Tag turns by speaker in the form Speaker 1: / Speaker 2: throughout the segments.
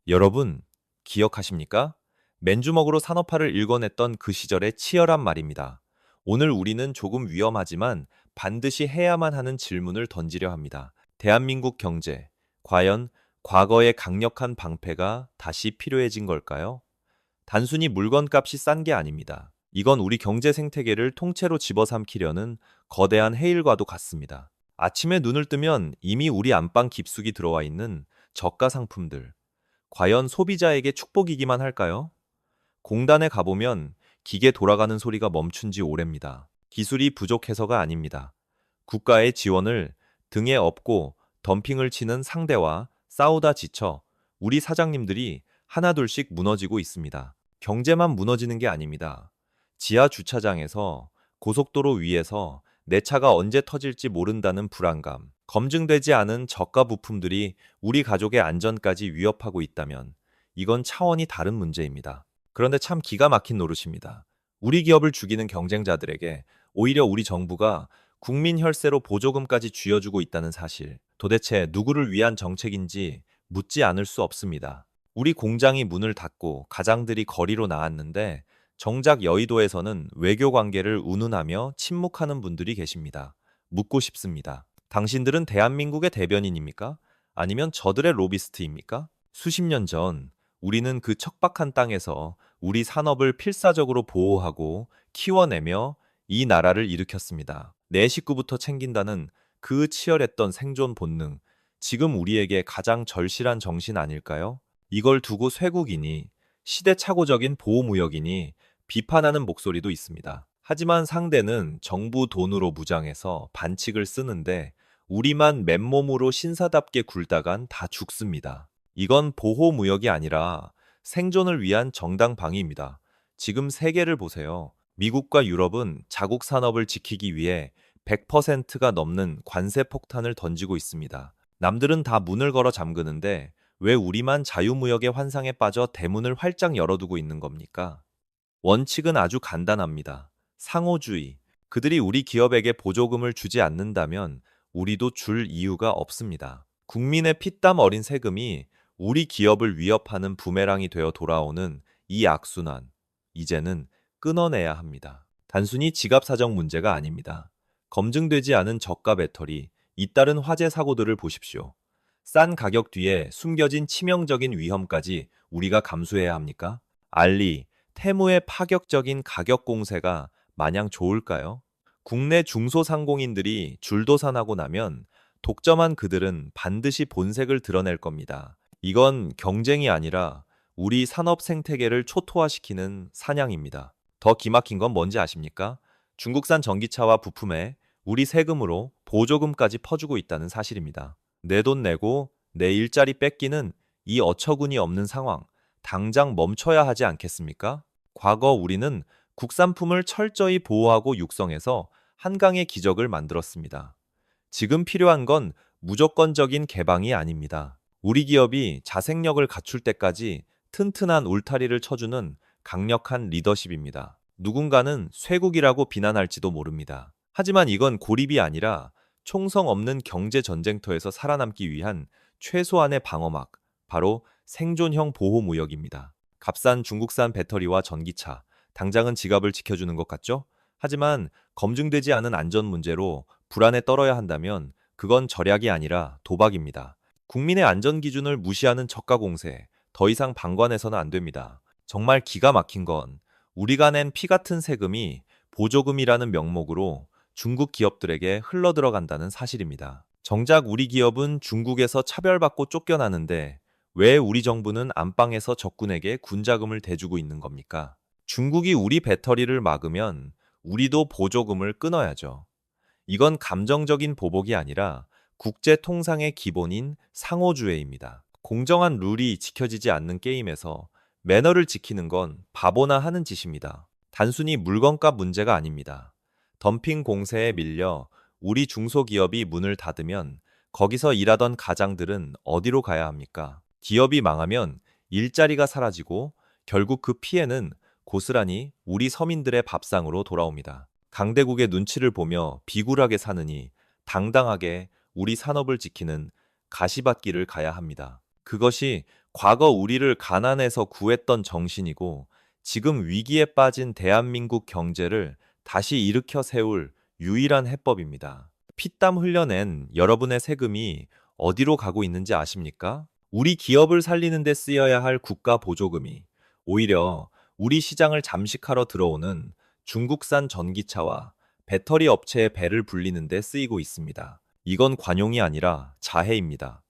Speaker 1: 여러분, 기억하십니까? 맨주먹으로 산업화를 일궈냈던 그 시절의 치열한 말입니다. 오늘 우리는 조금 위험하지만 반드시 해야만 하는 질문을 던지려 합니다. 대한민국 경제, 과연 과거의 강력한 방패가 다시 필요해진 걸까요? 단순히 물건값이 싼 게 아닙니다. 이건 우리 경제 생태계를 통째로 집어삼키려는 거대한 해일과도 같습니다. 아침에 눈을 뜨면 이미 우리 안방 깊숙이 들어와 있는 저가 상품들, 과연 소비자에게 축복이기만 할까요? 공단에 가보면 기계 돌아가는 소리가 멈춘 지 오래입니다. 기술이 부족해서가 아닙니다. 국가의 지원을 등에 업고 덤핑을 치는 상대와 싸우다 지쳐 우리 사장님들이 하나둘씩 무너지고 있습니다. 경제만 무너지는 게 아닙니다. 지하 주차장에서, 고속도로 위에서 내 차가 언제 터질지 모른다는 불안감, 검증되지 않은 저가 부품들이 우리 가족의 안전까지 위협하고 있다면 이건 차원이 다른 문제입니다. 그런데 참 기가 막힌 노릇입니다. 우리 기업을 죽이는 경쟁자들에게 오히려 우리 정부가 국민 혈세로 보조금까지 쥐어주고 있다는 사실, 도대체 누구를 위한 정책인지 묻지 않을 수 없습니다. 우리 공장이 문을 닫고 가장들이 거리로 나왔는데 정작 여의도에서는 외교 관계를 운운하며 침묵하는 분들이 계십니다. 묻고 싶습니다. 당신들은 대한민국의 대변인입니까? 아니면 저들의 로비스트입니까? 수십 년 전 우리는 그 척박한 땅에서 우리 산업을 필사적으로 보호하고 키워내며 이 나라를 일으켰습니다. 내 식구부터 챙긴다는 그 치열했던 생존 본능, 지금 우리에게 가장 절실한 정신 아닐까요? 이걸 두고 쇄국이니 시대착오적인 보호무역이니 비판하는 목소리도 있습니다. 하지만 상대는 정부 돈으로 무장해서 반칙을 쓰는데 우리만 맨몸으로 신사답게 굴다간 다 죽습니다. 이건 보호무역이 아니라 생존을 위한 정당 방위입니다. 지금 세계를 보세요. 미국과 유럽은 자국 산업을 지키기 위해 100%가 넘는 관세 폭탄을 던지고 있습니다. 남들은 다 문을 걸어 잠그는데 왜 우리만 자유무역의 환상에 빠져 대문을 활짝 열어두고 있는 겁니까? 원칙은 아주 간단합니다. 상호주의. 그들이 우리 기업에게 보조금을 주지 않는다면 우리도 줄 이유가 없습니다. 국민의 피땀 어린 세금이 우리 기업을 위협하는 부메랑이 되어 돌아오는 이 악순환, 이제는 끊어내야 합니다. 단순히 지갑 사정 문제가 아닙니다. 검증되지 않은 저가 배터리, 잇따른 화재 사고들을 보십시오. 싼 가격 뒤에 숨겨진 치명적인 위험까지 우리가 감수해야 합니까? 알리, 테무의 파격적인 가격 공세가 마냥 좋을까요? 국내 중소상공인들이 줄도산하고 나면 독점한 그들은 반드시 본색을 드러낼 겁니다. 이건 경쟁이 아니라 우리 산업 생태계를 초토화시키는 사냥입니다. 더 기막힌 건 뭔지 아십니까? 중국산 전기차와 부품에 우리 세금으로 보조금까지 퍼주고 있다는 사실입니다. 내 돈 내고 내 일자리 뺏기는 이 어처구니 없는 상황, 당장 멈춰야 하지 않겠습니까? 과거 우리는 국산품을 철저히 보호하고 육성해서 한강의 기적을 만들었습니다. 지금 필요한 건 무조건적인 개방이 아닙니다. 우리 기업이 자생력을 갖출 때까지 튼튼한 울타리를 쳐주는 강력한 리더십입니다. 누군가는 쇄국이라고 비난할지도 모릅니다. 하지만 이건 고립이 아니라 총성 없는 경제 전쟁터에서 살아남기 위한 최소한의 방어막, 바로 생존형 보호무역입니다. 값싼 중국산 배터리와 전기차, 당장은 지갑을 지켜주는 것 같죠? 하지만 검증되지 않은 안전 문제로 불안에 떨어야 한다면 그건 절약이 아니라 도박입니다. 국민의 안전 기준을 무시하는 저가 공세, 더 이상 방관해서는 안 됩니다. 정말 기가 막힌 건 우리가 낸 피 같은 세금이 보조금이라는 명목으로 중국 기업들에게 흘러들어간다는 사실입니다. 정작 우리 기업은 중국에서 차별받고 쫓겨나는데 왜 우리 정부는 안방에서 적군에게 군자금을 대주고 있는 겁니까? 중국이 우리 배터리를 막으면 우리도 보조금을 끊어야죠. 이건 감정적인 보복이 아니라 국제 통상의 기본인 상호주의입니다. 공정한 룰이 지켜지지 않는 게임에서 매너를 지키는 건 바보나 하는 짓입니다. 단순히 물건값 문제가 아닙니다. 덤핑 공세에 밀려 우리 중소기업이 문을 닫으면 거기서 일하던 가장들은 어디로 가야 합니까? 기업이 망하면 일자리가 사라지고 결국 그 피해는 고스란히 우리 서민들의 밥상으로 돌아옵니다. 강대국의 눈치를 보며 비굴하게 사느니 당당하게 우리 산업을 지키는 가시밭길을 가야 합니다. 그것이 과거 우리를 가난에서 구했던 정신이고 지금 위기에 빠진 대한민국 경제를 다시 일으켜 세울 유일한 해법입니다. 피땀 흘려낸 여러분의 세금이 어디로 가고 있는지 아십니까? 우리 기업을 살리는 데 쓰여야 할 국가 보조금이 오히려 우리 시장을 잠식하러 들어오는 중국산 전기차와 배터리 업체의 배를 불리는 데 쓰이고 있습니다. 이건 관용이 아니라 자해입니다.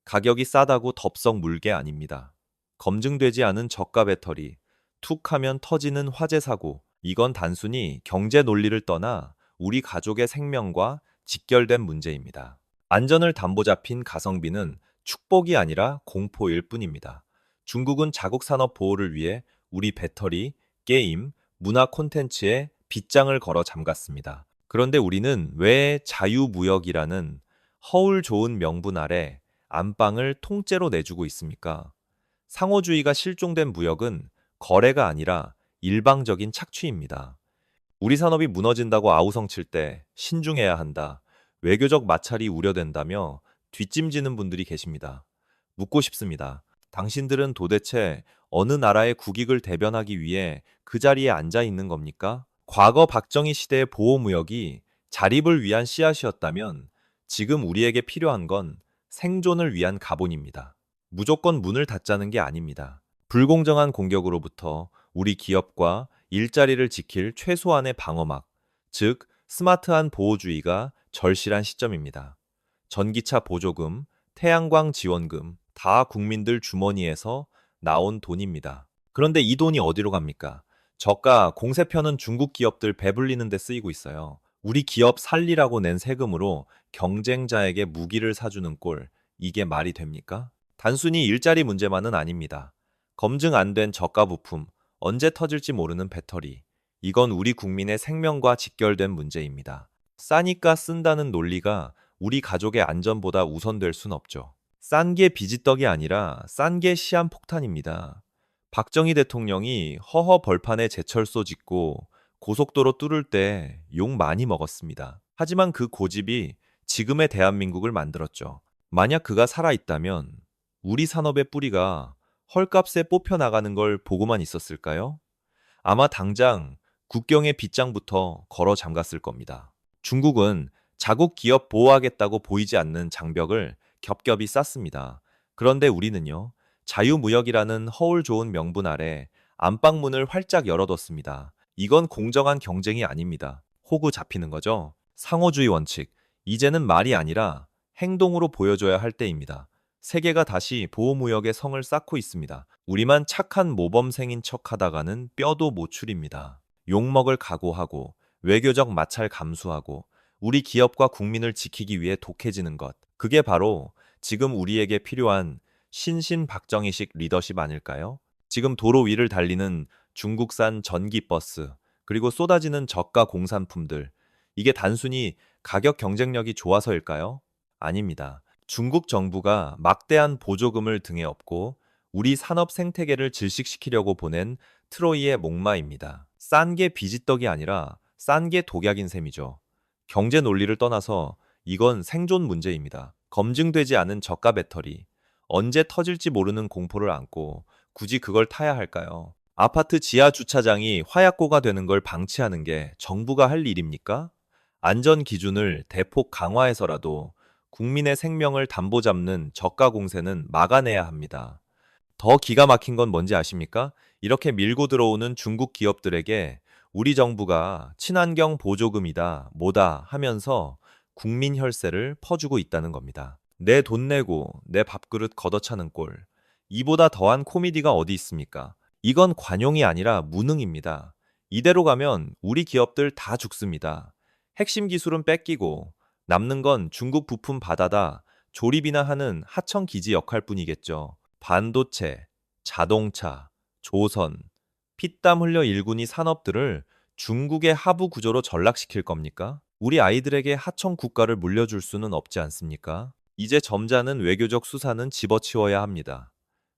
Speaker 1: 가격이 싸다고 덥석 물게 아닙니다. 검증되지 않은 저가 배터리, 툭 하면 터지는 화재 사고, 이건 단순히 경제 논리를 떠나 우리 가족의 생명과 직결된 문제입니다. 안전을 담보 잡힌 가성비는 축복이 아니라 공포일 뿐입니다. 중국은 자국 산업 보호를 위해 우리 배터리, 게임, 문화 콘텐츠에 빗장을 걸어 잠갔습니다. 그런데 우리는 왜 자유무역이라는 허울 좋은 명분 아래 안방을 통째로 내주고 있습니까? 상호주의가 실종된 무역은 거래가 아니라 일방적인 착취입니다. 우리 산업이 무너진다고 아우성칠 때 신중해야 한다. 외교적 마찰이 우려된다며 뒷짐지는 분들이 계십니다. 묻고 싶습니다. 당신들은 도대체 어느 나라의 국익을 대변하기 위해 그 자리에 앉아 있는 겁니까? 과거 박정희 시대의 보호무역이 자립을 위한 씨앗이었다면 지금 우리에게 필요한 건 생존을 위한 가본입니다. 무조건 문을 닫자는 게 아닙니다. 불공정한 공격으로부터 우리 기업과 일자리를 지킬 최소한의 방어막, 즉 스마트한 보호주의가 절실한 시점입니다. 전기차 보조금, 태양광 지원금, 다 국민들 주머니에서 나온 돈입니다. 그런데 이 돈이 어디로 갑니까? 저가 공세 펴는 중국 기업들 배불리는 데 쓰이고 있어요. 우리 기업 살리라고 낸 세금으로 경쟁자에게 무기를 사주는 꼴, 이게 말이 됩니까? 단순히 일자리 문제만은 아닙니다. 검증 안 된 저가 부품, 언제 터질지 모르는 배터리, 이건 우리 국민의 생명과 직결된 문제입니다. 싸니까 쓴다는 논리가 우리 가족의 안전보다 우선될 순 없죠. 싼 게 비지떡이 아니라 싼 게 시한폭탄입니다. 박정희 대통령이 허허 벌판에 제철소 짓고 고속도로 뚫을 때 욕 많이 먹었습니다. 하지만 그 고집이 지금의 대한민국을 만들었죠. 만약 그가 살아있다면 우리 산업의 뿌리가 헐값에 뽑혀나가는 걸 보고만 있었을까요? 아마 당장 국경의 빗장부터 걸어 잠갔을 겁니다. 중국은 자국 기업 보호하겠다고 보이지 않는 장벽을 겹겹이 쌓습니다. 그런데 우리는요, 자유무역이라는 허울 좋은 명분 아래 안방문을 활짝 열어뒀습니다. 이건 공정한 경쟁이 아닙니다. 호구 잡히는 거죠. 상호주의 원칙, 이제는 말이 아니라 행동으로 보여줘야 할 때입니다. 세계가 다시 보호무역의 성을 쌓고 있습니다. 우리만 착한 모범생인 척 하다가는 뼈도 모출입니다. 욕먹을 각오하고 외교적 마찰 감수하고 우리 기업과 국민을 지키기 위해 독해지는 것. 그게 바로 지금 우리에게 필요한 신신박정희식 리더십 아닐까요? 지금 도로 위를 달리는 중국산 전기버스, 그리고 쏟아지는 저가 공산품들. 이게 단순히 가격 경쟁력이 좋아서일까요? 아닙니다. 중국 정부가 막대한 보조금을 등에 업고 우리 산업 생태계를 질식시키려고 보낸 트로이의 목마입니다. 싼 게 비지떡이 아니라 싼 게 독약인 셈이죠. 경제 논리를 떠나서 이건 생존 문제입니다. 검증되지 않은 저가 배터리, 언제 터질지 모르는 공포를 안고 굳이 그걸 타야 할까요? 아파트 지하 주차장이 화약고가 되는 걸 방치하는 게 정부가 할 일입니까? 안전 기준을 대폭 강화해서라도 국민의 생명을 담보 잡는 저가 공세는 막아내야 합니다. 더 기가 막힌 건 뭔지 아십니까? 이렇게 밀고 들어오는 중국 기업들에게 우리 정부가 친환경 보조금이다, 뭐다 하면서 국민 혈세를 퍼주고 있다는 겁니다. 내 돈 내고 내 밥그릇 걷어차는 꼴. 이보다 더한 코미디가 어디 있습니까? 이건 관용이 아니라 무능입니다. 이대로 가면 우리 기업들 다 죽습니다. 핵심 기술은 뺏기고 남는 건 중국 부품 받아다 조립이나 하는 하청 기지 역할 뿐이겠죠. 반도체, 자동차, 조선, 피땀 흘려 일군이 산업들을 중국의 하부 구조로 전락시킬 겁니까? 우리 아이들에게 하청 국가를 물려줄 수는 없지 않습니까? 이제 점잖은 외교적 수사는 집어치워야 합니다.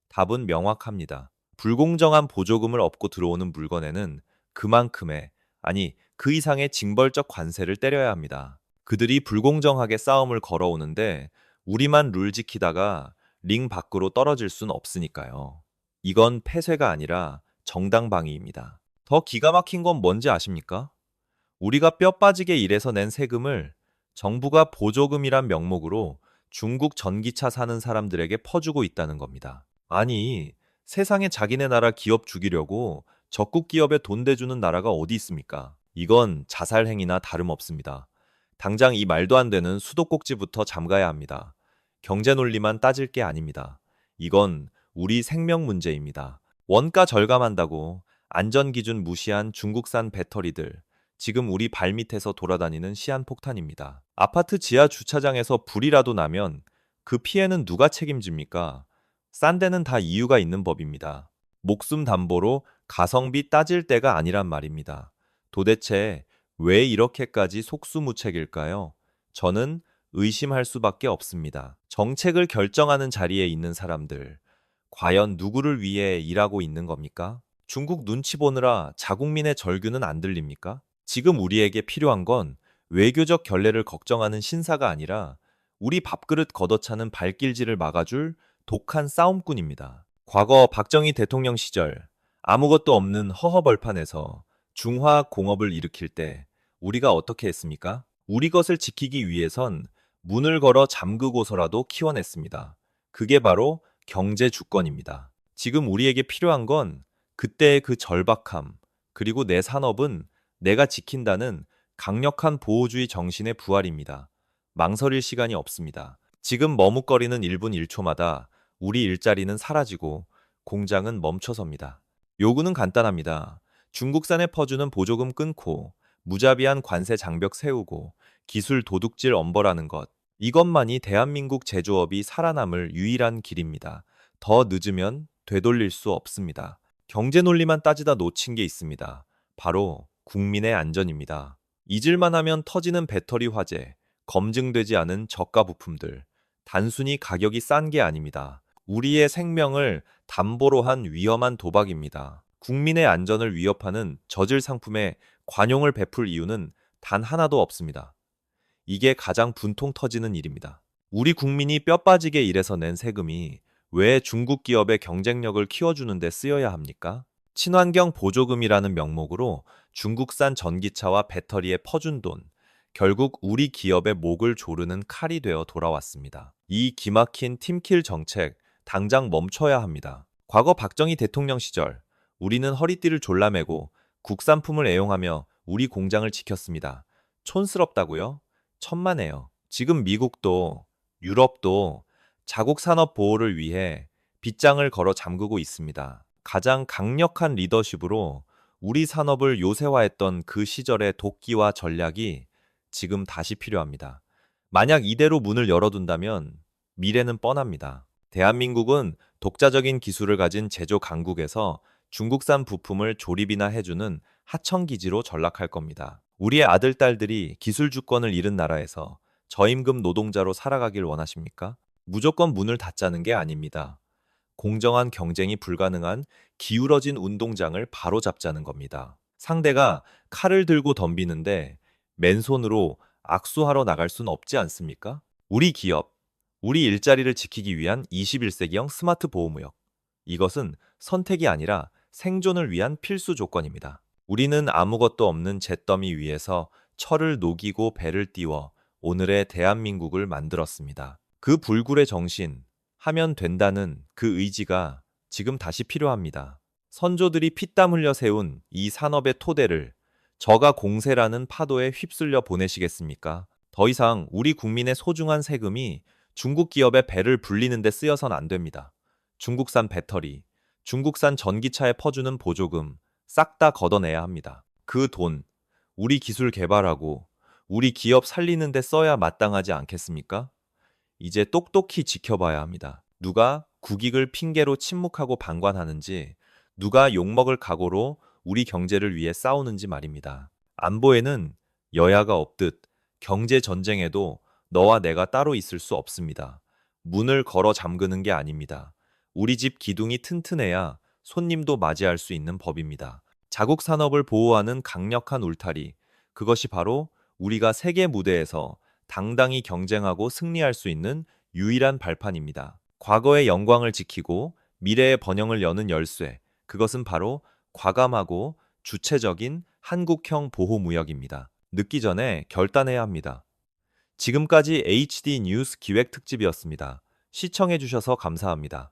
Speaker 1: 답은 명확합니다. 불공정한 보조금을 업고 들어오는 물건에는 그만큼의, 아니 그 이상의 징벌적 관세를 때려야 합니다. 그들이 불공정하게 싸움을 걸어오는데 우리만 룰 지키다가 링 밖으로 떨어질 순 없으니까요. 이건 폐쇄가 아니라 정당방위입니다. 더 기가 막힌 건 뭔지 아십니까? 우리가 뼈 빠지게 일해서 낸 세금을 정부가 보조금이란 명목으로 중국 전기차 사는 사람들에게 퍼주고 있다는 겁니다. 아니, 세상에 자기네 나라 기업 죽이려고 적국 기업에 돈 대주는 나라가 어디 있습니까? 이건 자살행위나 다름없습니다. 당장 이 말도 안 되는 수도꼭지부터 잠가야 합니다. 경제 논리만 따질 게 아닙니다. 이건 우리 생명 문제입니다. 원가 절감한다고 안전기준 무시한 중국산 배터리들, 지금 우리 발밑에서 돌아다니는 시한폭탄입니다. 아파트 지하 주차장에서 불이라도 나면 그 피해는 누가 책임집니까? 싼 데는 다 이유가 있는 법입니다. 목숨 담보로 가성비 따질 때가 아니란 말입니다. 도대체 왜 이렇게까지 속수무책일까요? 저는 의심할 수밖에 없습니다. 정책을 결정하는 자리에 있는 사람들, 과연 누구를 위해 일하고 있는 겁니까? 중국 눈치 보느라 자국민의 절규는 안 들립니까? 지금 우리에게 필요한 건 외교적 결례를 걱정하는 신사가 아니라 우리 밥그릇 걷어차는 발길질을 막아줄 독한 싸움꾼입니다. 과거 박정희 대통령 시절 아무것도 없는 허허벌판에서 중화공업을 일으킬 때 우리가 어떻게 했습니까? 우리 것을 지키기 위해선 문을 걸어 잠그고서라도 키워냈습니다. 그게 바로 경제 주권입니다. 지금 우리에게 필요한 건 그때의 그 절박함, 그리고 내 산업은 내가 지킨다는 강력한 보호주의 정신의 부활입니다. 망설일 시간이 없습니다. 지금 머뭇거리는 1분 1초마다 우리 일자리는 사라지고 공장은 멈춰섭니다. 요구는 간단합니다. 중국산에 퍼주는 보조금 끊고 무자비한 관세 장벽 세우고 기술 도둑질 엄벌하는 것. 이것만이 대한민국 제조업이 살아남을 유일한 길입니다. 더 늦으면 되돌릴 수 없습니다. 경제 논리만 따지다 놓친 게 있습니다. 바로 국민의 안전입니다. 잊을만 하면 터지는 배터리 화재, 검증되지 않은 저가 부품들, 단순히 가격이 싼 게 아닙니다. 우리의 생명을 담보로 한 위험한 도박입니다. 국민의 안전을 위협하는 저질 상품에 관용을 베풀 이유는 단 하나도 없습니다. 이게 가장 분통 터지는 일입니다. 우리 국민이 뼈 빠지게 일해서 낸 세금이 왜 중국 기업의 경쟁력을 키워주는 데 쓰여야 합니까? 친환경 보조금이라는 명목으로 중국산 전기차와 배터리에 퍼준 돈, 결국 우리 기업의 목을 조르는 칼이 되어 돌아왔습니다. 이 기막힌 팀킬 정책, 당장 멈춰야 합니다. 과거 박정희 대통령 시절, 우리는 허리띠를 졸라매고 국산품을 애용하며 우리 공장을 지켰습니다. 촌스럽다고요? 천만에요. 지금 미국도, 유럽도 자국 산업 보호를 위해 빗장을 걸어 잠그고 있습니다. 가장 강력한 리더십으로 우리 산업을 요새화했던 그 시절의 도끼와 전략이 지금 다시 필요합니다. 만약 이대로 문을 열어둔다면 미래는 뻔합니다. 대한민국은 독자적인 기술을 가진 제조 강국에서 중국산 부품을 조립이나 해주는 하청기지로 전락할 겁니다. 우리의 아들, 딸들이 기술 주권을 잃은 나라에서 저임금 노동자로 살아가길 원하십니까? 무조건 문을 닫자는 게 아닙니다. 공정한 경쟁이 불가능한 기울어진 운동장을 바로잡자는 겁니다. 상대가 칼을 들고 덤비는데 맨손으로 악수하러 나갈 순 없지 않습니까? 우리 기업, 우리 일자리를 지키기 위한 21세기형 스마트 보호무역. 이것은 선택이 아니라 생존을 위한 필수 조건입니다. 우리는 아무것도 없는 잿더미 위에서 철을 녹이고 배를 띄워 오늘의 대한민국을 만들었습니다. 그 불굴의 정신, 하면 된다는 그 의지가 지금 다시 필요합니다. 선조들이 피땀 흘려 세운 이 산업의 토대를 저가 공세라는 파도에 휩쓸려 보내시겠습니까? 더 이상 우리 국민의 소중한 세금이 중국 기업의 배를 불리는 데 쓰여선 안 됩니다. 중국산 배터리, 중국산 전기차에 퍼주는 보조금 싹 다 걷어내야 합니다. 그 돈, 우리 기술 개발하고 우리 기업 살리는 데 써야 마땅하지 않겠습니까? 이제 똑똑히 지켜봐야 합니다. 누가 국익을 핑계로 침묵하고 방관하는지, 누가 욕먹을 각오로 우리 경제를 위해 싸우는지 말입니다. 안보에는 여야가 없듯 경제 전쟁에도 너와 내가 따로 있을 수 없습니다. 문을 걸어 잠그는 게 아닙니다. 우리 집 기둥이 튼튼해야 손님도 맞이할 수 있는 법입니다. 자국 산업을 보호하는 강력한 울타리, 그것이 바로 우리가 세계 무대에서 당당히 경쟁하고 승리할 수 있는 유일한 발판입니다. 과거의 영광을 지키고 미래의 번영을 여는 열쇠. 그것은 바로 과감하고 주체적인 한국형 보호무역입니다. 늦기 전에 결단해야 합니다. 지금까지 HD 뉴스 기획 특집이었습니다. 시청해주셔서 감사합니다.